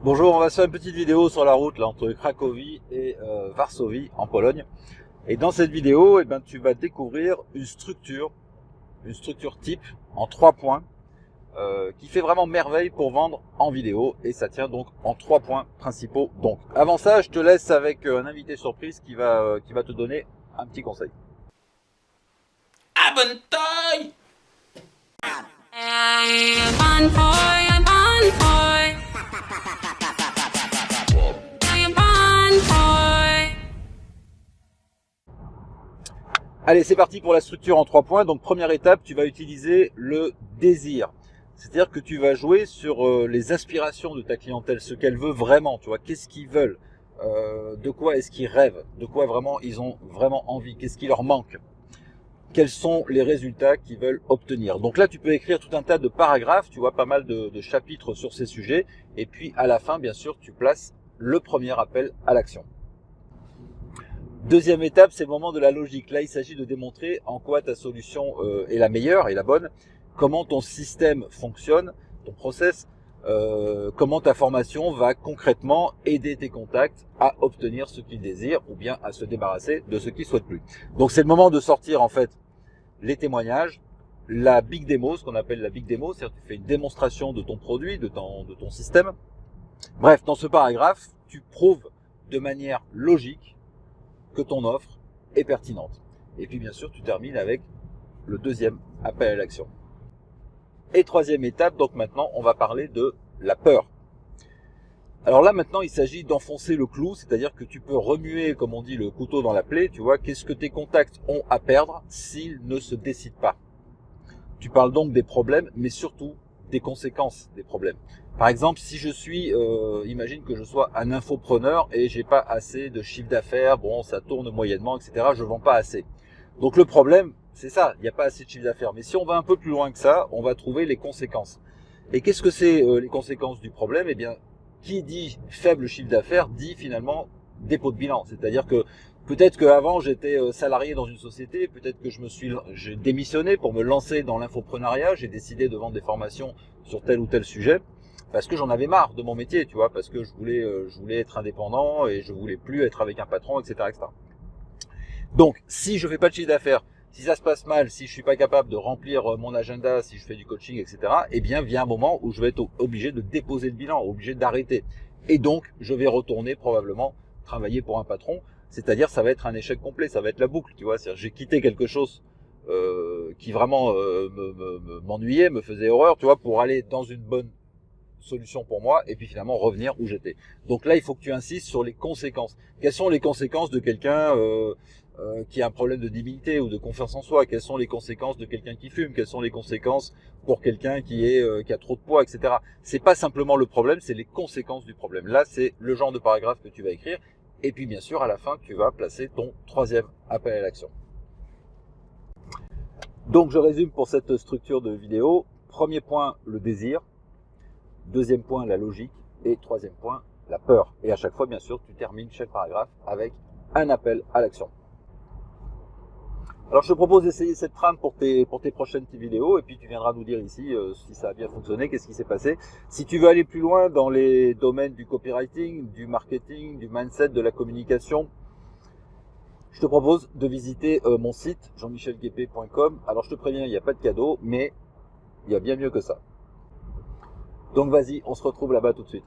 Bonjour, on va se faire une petite vidéo sur la route là, entre Cracovie et Varsovie en Pologne. Et dans cette vidéo, tu vas découvrir une structure type en 3 points qui fait vraiment merveille pour vendre en vidéo. Et ça tient donc en 3 points principaux. Donc avant ça, je te laisse avec un invité surprise qui va te donner un petit conseil. Abenteuer! Allez, c'est parti pour la structure en 3 points. Donc première étape, tu vas utiliser le désir. C'est-à-dire que tu vas jouer sur les aspirations de ta clientèle, ce qu'elle veut vraiment, tu vois, qu'est-ce qu'ils veulent, de quoi est-ce qu'ils rêvent, de quoi vraiment ils ont vraiment envie, qu'est-ce qui leur manque, quels sont les résultats qu'ils veulent obtenir. Donc là, tu peux écrire tout un tas de paragraphes, tu vois, pas mal de chapitres sur ces sujets, et puis à la fin, bien sûr, tu places le premier appel à l'action. Deuxième étape, c'est le moment de la logique. Là, il s'agit de démontrer en quoi ta solution est la meilleure et la bonne, comment ton système fonctionne, ton process, comment ta formation va concrètement aider tes contacts à obtenir ce qu'ils désirent ou bien à se débarrasser de ce qu'ils souhaitent plus. Donc, c'est le moment de sortir en fait les témoignages, la big démo, ce qu'on appelle la big démo, c'est-à-dire que tu fais une démonstration de ton produit, de ton système. Bref, dans ce paragraphe, tu prouves de manière logique que ton offre est pertinente. Et puis bien sûr, tu termines avec le deuxième appel à l'action. Et troisième étape, donc maintenant, on va parler de la peur. Alors là, maintenant, il s'agit d'enfoncer le clou, c'est-à-dire que tu peux remuer, comme on dit, le couteau dans la plaie, tu vois, qu'est-ce que tes contacts ont à perdre s'ils ne se décident pas. Tu parles donc des problèmes, mais surtout des conséquences des problèmes. Par exemple, si je suis, imagine que je sois un infopreneur et j'ai pas assez de chiffre d'affaires, bon, ça tourne moyennement, etc. Je vends pas assez. Donc le problème, c'est ça, il n'y a pas assez de chiffre d'affaires. Mais si on va un peu plus loin que ça, on va trouver les conséquences. Et qu'est-ce que c'est les conséquences du problème? Eh bien, qui dit faible chiffre d'affaires dit finalement dépôt de bilan. C'est-à-dire que peut-être qu'avant j'étais salarié dans une société, peut-être que j'ai démissionné pour me lancer dans l'infoprenariat, j'ai décidé de vendre des formations sur tel ou tel sujet parce que j'en avais marre de mon métier, tu vois, parce que je voulais être indépendant et je voulais plus être avec un patron, etc., etc. Donc, si je fais pas de chiffre d'affaires, si ça se passe mal, si je suis pas capable de remplir mon agenda, si je fais du coaching, etc., eh bien, vient un moment où je vais être obligé de déposer le bilan, obligé d'arrêter. Et donc, je vais retourner probablement travailler pour un patron, c'est-à-dire ça va être un échec complet, ça va être la boucle, tu vois. C'est-à-dire, j'ai quitté quelque chose qui vraiment m'ennuyait, me faisait horreur, tu vois, pour aller dans une bonne solution pour moi et puis finalement revenir où j'étais. Donc là, il faut que tu insistes sur les conséquences. Quelles sont les conséquences de quelqu'un qui a un problème de dignité ou de confiance en soi? Quelles sont les conséquences de quelqu'un qui fume? Quelles sont les conséquences pour quelqu'un qui a trop de poids, etc. C'est pas simplement le problème, c'est les conséquences du problème. Là, c'est le genre de paragraphe que tu vas écrire. Et puis bien sûr, à la fin, tu vas placer ton troisième appel à l'action. Donc je résume pour cette structure de vidéo. Premier point, le désir. Deuxième point, la logique. Et troisième point, la peur. Et à chaque fois, bien sûr, tu termines chaque paragraphe avec un appel à l'action. Alors, je te propose d'essayer cette trame pour tes prochaines vidéos. Et puis, tu viendras nous dire ici si ça a bien fonctionné, qu'est-ce qui s'est passé. Si tu veux aller plus loin dans les domaines du copywriting, du marketing, du mindset, de la communication, je te propose de visiter mon site jeanmichelguépé.com. Alors, je te préviens, il n'y a pas de cadeau, mais il y a bien mieux que ça. Donc vas-y, on se retrouve là-bas tout de suite.